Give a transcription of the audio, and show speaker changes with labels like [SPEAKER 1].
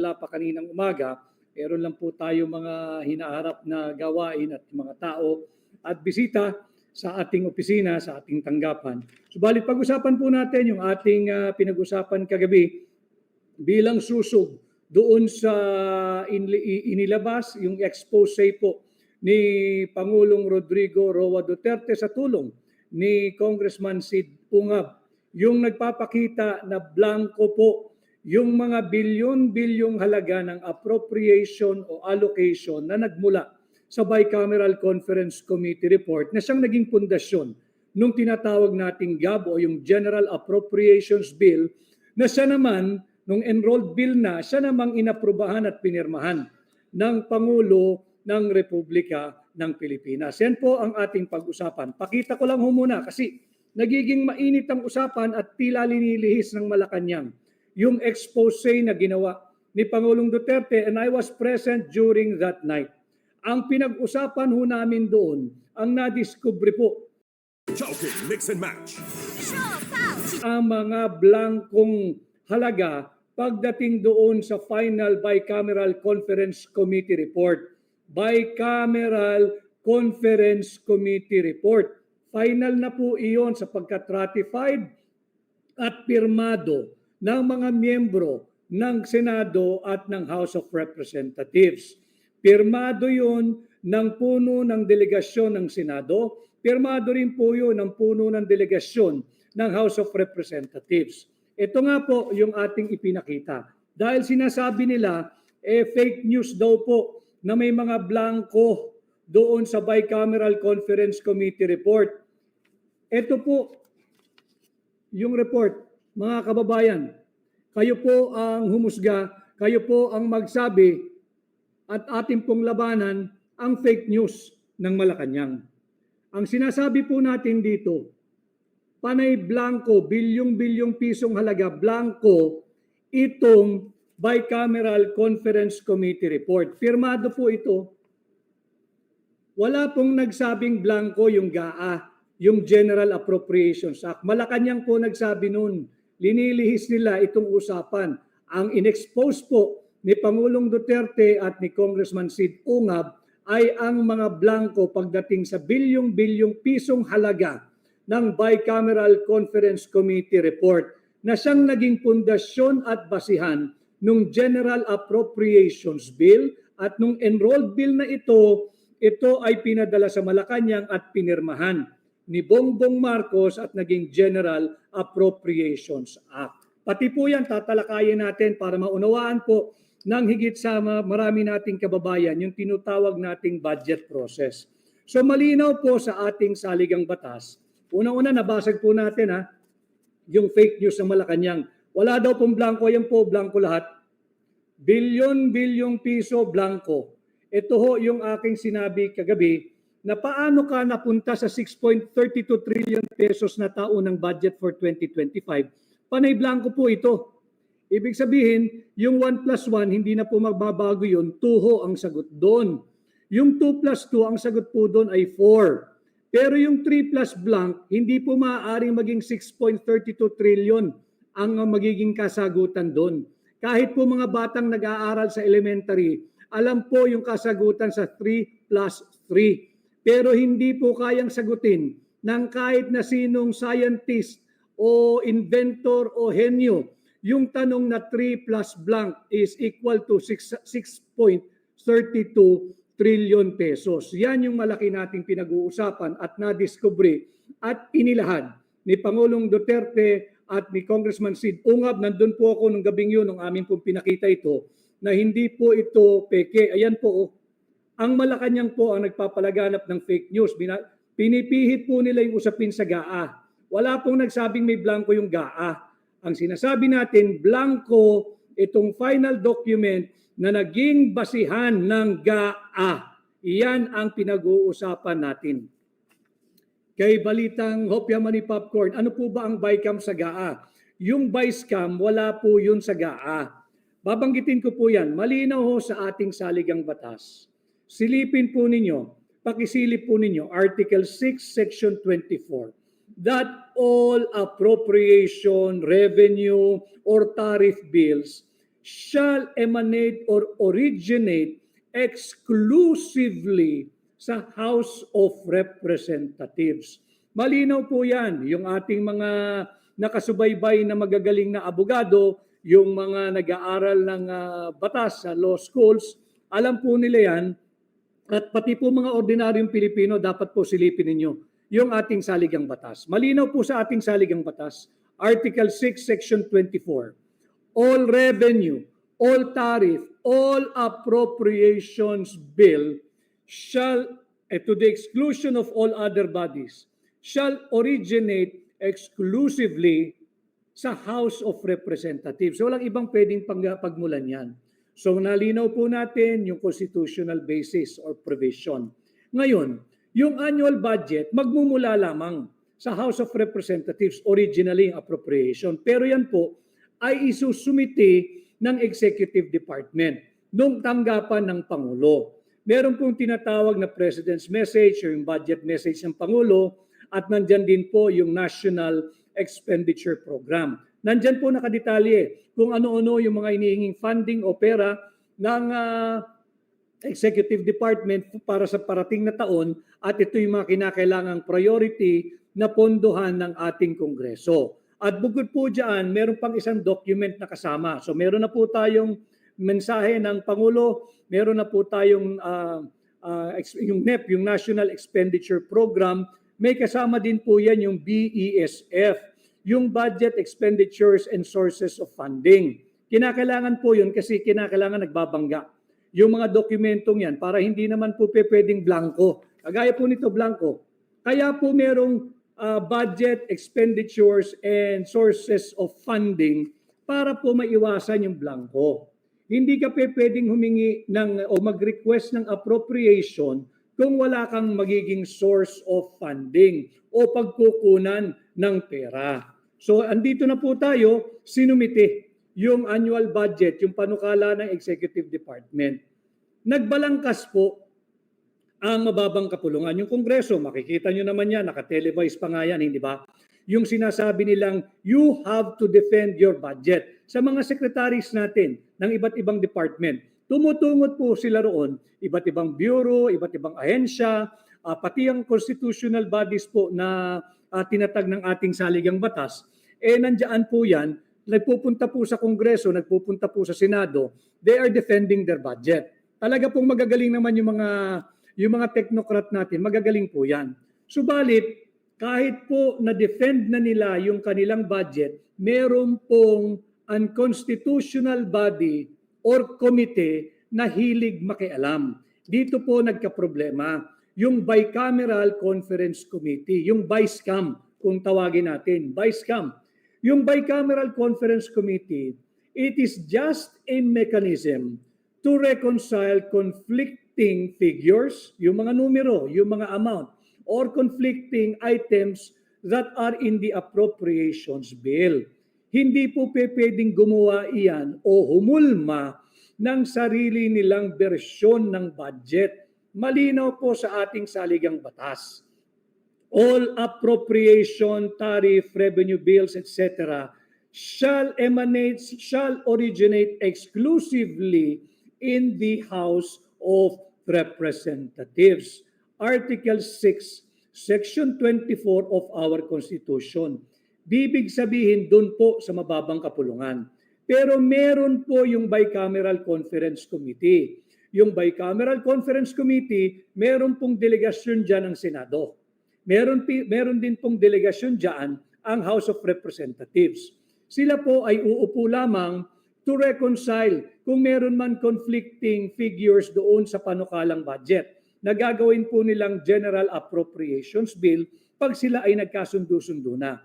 [SPEAKER 1] wala pa kaninang umaga, meron lang po tayo mga hinaharap na gawain at mga tao at bisita sa ating opisina, sa ating tanggapan. Subalit pag-usapan po natin yung ating pinag-usapan kagabi bilang susog doon sa inilabas yung expose po ni Pangulong Rodrigo Roa Duterte sa tulong ni Congressman Sid Ungab, yung nagpapakita na blanco po yung mga bilyon-bilyong halaga ng appropriation o allocation na nagmula sa Bicameral Conference Committee report na siyang naging pundasyon nung tinatawag nating GAB o yung General Appropriations Bill na siya naman, nung enrolled bill na, siya namang inaprubahan at pinirmahan ng Pangulo ng Republika ng Pilipinas. Yan po ang ating pag-usapan. Pakita ko lang muna kasi nagiging mainit ang usapan at tila linilihis ng Malacanang yung expose na ginawa ni Pangulong Duterte, and I was present during that night. Ang pinag-usapan ho namin doon, ang nadiskubre po,
[SPEAKER 2] Chowking Mix and Match.
[SPEAKER 1] ang mga blankong halaga pagdating doon sa final Bicameral Conference Committee report. Bicameral Conference Committee report. Final na po iyon sapagkat ratified at pirmado ng mga miyembro ng Senado at ng House of Representatives. Pirmado yun ng puno ng delegasyon ng Senado, pirmado rin po yun ng puno ng delegasyon ng House of Representatives. Ito nga po yung ating ipinakita. Dahil sinasabi nila, fake news daw po na may mga blanco doon sa Bicameral Conference Committee report. Ito po yung report. Mga kababayan, kayo po ang humusga, kayo po ang magsabi at ating pong labanan ang fake news ng Malacanang. Ang sinasabi po natin dito, panay blanco, bilyong-bilyong pisong halaga, blanco, itong Bicameral Conference Committee report. Pirmado po ito. Wala pong nagsabing blanco yung GAA, yung General Appropriations Act. Malacanang po nagsabi noon. Linilihis nila itong usapan. Ang inexpose po ni Pangulong Duterte at ni Congressman Sid Ungab ay ang mga blanco pagdating sa bilyong-bilyong pisong halaga ng Bicameral Conference Committee report na siyang naging pundasyon at basihan nung General Appropriations Bill at nung enrolled bill na ito ay pinadala sa Malacanang at pinirmahan ni Bongbong Marcos at naging General Appropriations Act. Pati po yan tatalakayin natin para maunawaan po ng higit sa marami nating kababayan yung tinutawag nating budget process. So malinaw po sa ating saligang batas. Unang-una nabasag po natin yung fake news ng Malacanang. Wala daw pong blanco, yan po blanco lahat. Bilyon-bilyong piso blanco. Ito ho yung aking sinabi kagabi na paano ka napunta sa 6.32 trillion pesos na taunang budget for 2025. Panay blanco po ito. Ibig sabihin, yung 1 plus 1, hindi na po magbabago yun. 2 ho ang sagot doon. Yung 2 plus 2, ang sagot po doon ay 4. Pero yung 3 plus blank, hindi po maaaring maging 6.32 trillion ang magiging kasagutan doon. Kahit po mga batang nag-aaral sa elementary, alam po yung kasagutan sa 3 plus 3. Pero hindi po kayang sagutin ng kahit na sinong scientist o inventor o henyo yung tanong na 3 plus blank is equal to 6.32 trillion pesos. Yan yung malaki nating pinag-uusapan at nadiskubre at inilahad ni Pangulong Duterte at ni Congressman Sid Ungab. Nandun po ako nung gabing yun, nung amin pong pinakita ito, na hindi po ito peke. Ayan po, ang Malacanang po ang nagpapalaganap ng fake news. Pinipihit po nila yung usapin sa GAA. Wala pong nagsabing may blanco yung GAA. Ang sinasabi natin, blanco itong final document na naging basihan ng GAA. Iyan ang pinag-uusapan natin. Kay Balitang Hopya Mani Popcorn, ano po ba ang BICAM sa GAA? Yung BICAM, wala po yun sa GAA. Babanggitin ko po yan. Malinaw ho sa ating saligang batas. Silipin po ninyo, pakisilip po ninyo, Article 6, Section 24, that all appropriation, revenue, or tariff bills shall emanate or originate exclusively sa House of Representatives. Malinaw po yan, yung ating mga nakasubaybay na magagaling na abogado, yung mga nag-aaral ng batas sa law schools, alam po nila yan, at pati po mga ordinaryong Pilipino, dapat po silipin ninyo yung ating saligang batas. Malinaw po sa ating saligang batas, Article 6, Section 24, all revenue, all tariff, all appropriations bill shall, to the exclusion of all other bodies, shall originate exclusively sa House of Representatives. So walang ibang pwedeng pagmulan yan. So nalinaw po natin yung constitutional basis or provision. Ngayon, yung annual budget magmumula lamang sa House of Representatives, originally appropriation. Pero yan po ay isusumiti ng Executive Department nung tanggapan ng Pangulo. Meron pong tinatawag na President's Message o yung budget message ng Pangulo at nandyan din po yung National Expenditure Program. Nandyan po nakadetalye kung ano-ano yung mga inihinging funding o pera ng Executive Department para sa parating na taon at ito yung mga kinakailangang priority na pondohan ng ating Kongreso. At bukod po dyan, meron pang isang document na kasama. So meron na po tayong mensahe ng Pangulo, meron na po tayong yung NEP, yung National Expenditure Program, may kasama din po yan yung BESF, yung Budget Expenditures and Sources of Funding. Kinakailangan po yun kasi kinakailangan nagbabangga yung mga dokumentong yan para hindi naman po pwedeng blanco. Kagaya po nito blanco. Kaya po merong budget expenditures and sources of funding para po maiwasan yung blanco. Hindi ka pwedeng humingi o mag-request ng appropriation kung wala kang magiging source of funding o pagkukunan ng pera. So andito na po tayo, sinumite yung annual budget, yung panukala ng Executive Department. Nagbalangkas po ang mababang kapulungan. Yung Kongreso, makikita nyo naman yan, nakatelevise pa nga yan, hindi ba? Yung sinasabi nilang, you have to defend your budget. Sa mga secretaries natin ng iba't ibang department, tumutungot po sila roon, iba't ibang bureau, iba't ibang ahensya, pati ang constitutional bodies po na tinatag ng ating saligang batas, nandiyan po yan, nagpupunta po sa Kongreso, nagpupunta po sa Senado, they are defending their budget. Talaga pong magagaling naman yung mga technocrat natin, magagaling po yan. Subalit, kahit po na-defend na nila yung kanilang budget, meron pong unconstitutional body or committee na hilig makialam. Dito po nagkaproblema. Yung Bicameral Conference Committee, yung BICAM, kung tawagin natin, BICAM. Yung Bicameral Conference Committee, it is just a mechanism to reconcile conflicting figures, yung mga numero, yung mga amount, or conflicting items that are in the appropriations bill. Hindi po pwedeng gumawa iyan o humulma ng sarili nilang bersyon ng budget. Malinaw po sa ating saligang batas. All appropriation, tariff, revenue bills, etc. shall originate exclusively in the House of Representatives. Article 6, Section 24 of our Constitution. Bibig sabihin doon po sa mababang kapulungan. Pero meron po yung Bicameral Conference Committee. Yung Bicameral Conference Committee, meron pong delegasyon dyan ng Senado. Meron din pong delegasyon dyan ang House of Representatives. Sila po ay uupo lamang to reconcile kung meron man conflicting figures doon sa panukalang budget. Nagagawin po nilang General Appropriations Bill pag sila ay nagkasundo-sundo na.